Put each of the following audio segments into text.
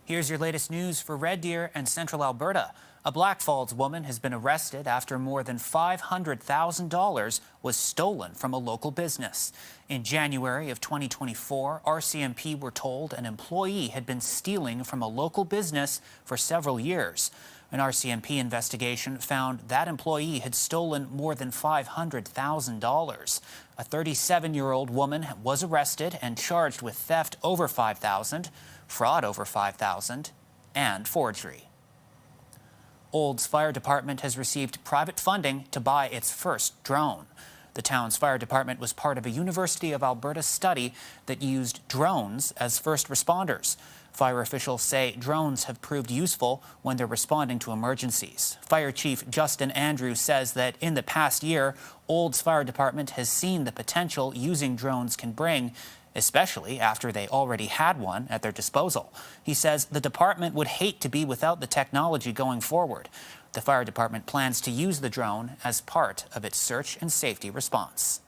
Here's your latest news for Red Deer and Central Alberta. A Blackfalds woman has been arrested after more than $500,000 was stolen from a local business. In January of 2024, RCMP were told an employee had been stealing from a local business for several years. An RCMP investigation found that employee had stolen more than $500,000. A 37-year-old woman was arrested and charged with theft over $5,000, fraud over $5,000, and forgery. Olds Fire Department has received private funding to buy its first drone. The town's fire department was part of a University of Alberta study that used drones as first responders. Fire officials say drones have proved useful when they're responding to emergencies. Fire Chief Justin Andrews says that in the past year, Olds Fire Department has seen the potential using drones can bring, especially after they already had one at their disposal. He says the department would hate to be without the technology going forward. The fire department plans to use the drone as part of its search and safety response.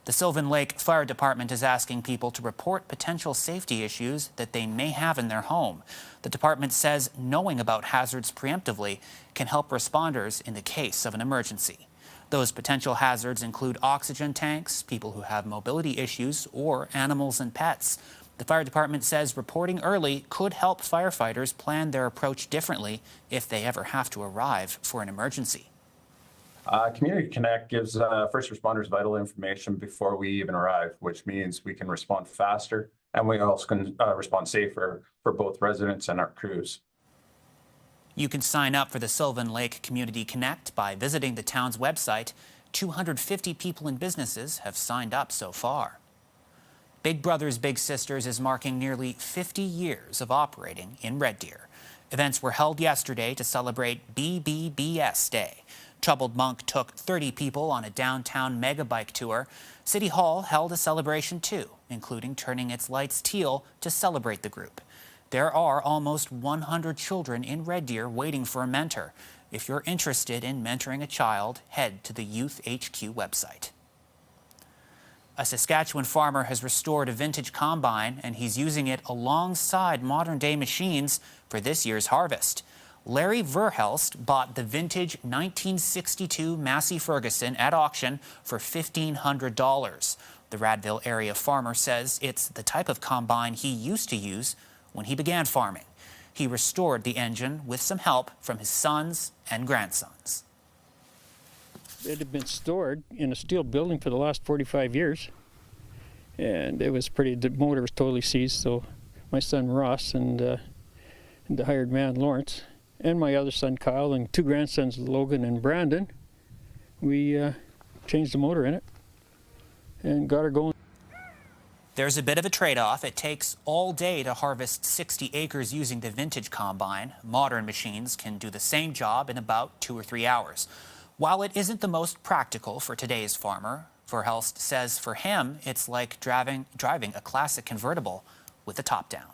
The Sylvan Lake Fire Department is asking people to report potential safety issues that they may have in their home. The department says knowing about hazards preemptively can help responders in the case of an emergency. Those potential hazards include oxygen tanks, people who have mobility issues, or animals and pets. The fire department says reporting early could help firefighters plan their approach differently if they ever have to arrive for an emergency. Community Connect gives first responders vital information before we even arrive, which means we can respond faster and we also can respond safer for both residents and our crews. You can sign up for the Sylvan Lake Community Connect by visiting the town's website. 250 people and businesses have signed up so far. Big Brothers Big Sisters is marking nearly 50 years of operating in Red Deer. Events were held yesterday to celebrate BBBS Day. Troubled Monk took 30 people on a downtown mega bike tour. City Hall held a celebration too, including turning its lights teal to celebrate the group. There are almost 100 children in Red Deer waiting for a mentor. If you're interested in mentoring a child, head to the Youth HQ website. A Saskatchewan farmer has restored a vintage combine, and he's using it alongside modern-day machines for this year's harvest. Larry Verhelst bought the vintage 1962 Massey Ferguson at auction for $1,500. The Radville area farmer says it's the type of combine he used to use when he began farming. He restored the engine with some help from his sons and grandsons. It had been stored in a steel building for the last 45 years, and it was the motor was totally seized, so my son Ross and the hired man Lawrence, and my other son Kyle, and two grandsons Logan and Brandon, we changed the motor in it and got her going. There's a bit of a trade-off. It takes all day to harvest 60 acres using the vintage combine. Modern machines can do the same job in about 2 or 3 hours. While it isn't the most practical for today's farmer, Verhelst says for him it's like driving a classic convertible with the top down.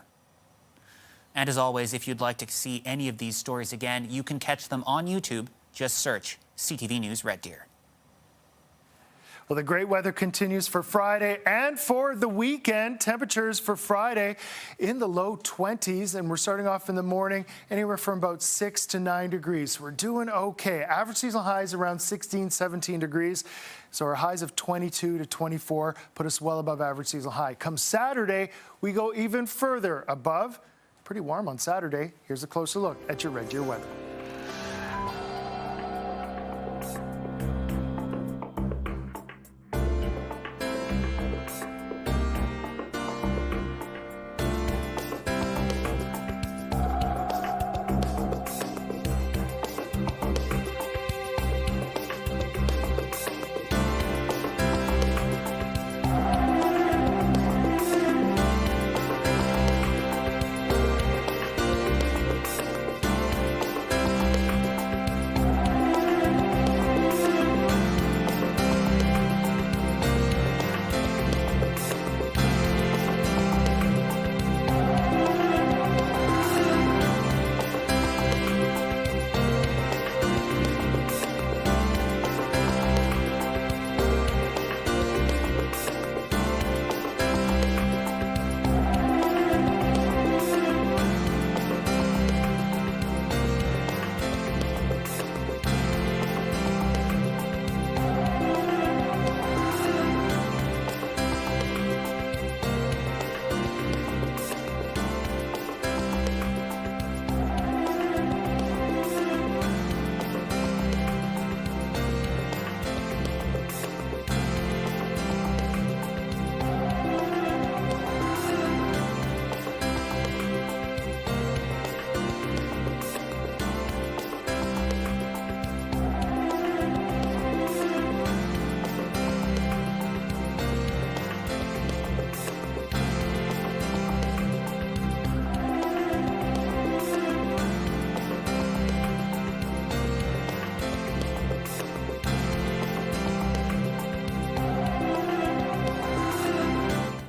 And as always, if you'd like to see any of these stories again, you can catch them on YouTube. Just search CTV News Red Deer. Well, the great weather continues for Friday and for the weekend. Temperatures for Friday in the low 20s, and we're starting off in the morning anywhere from about 6 to 9 degrees. We're doing okay. Average seasonal highs around 16, 17 degrees. So our highs of 22 to 24 put us well above average seasonal high. Come Saturday, we go even further above. Pretty warm on Saturday. Here's a closer look at your Red Deer weather.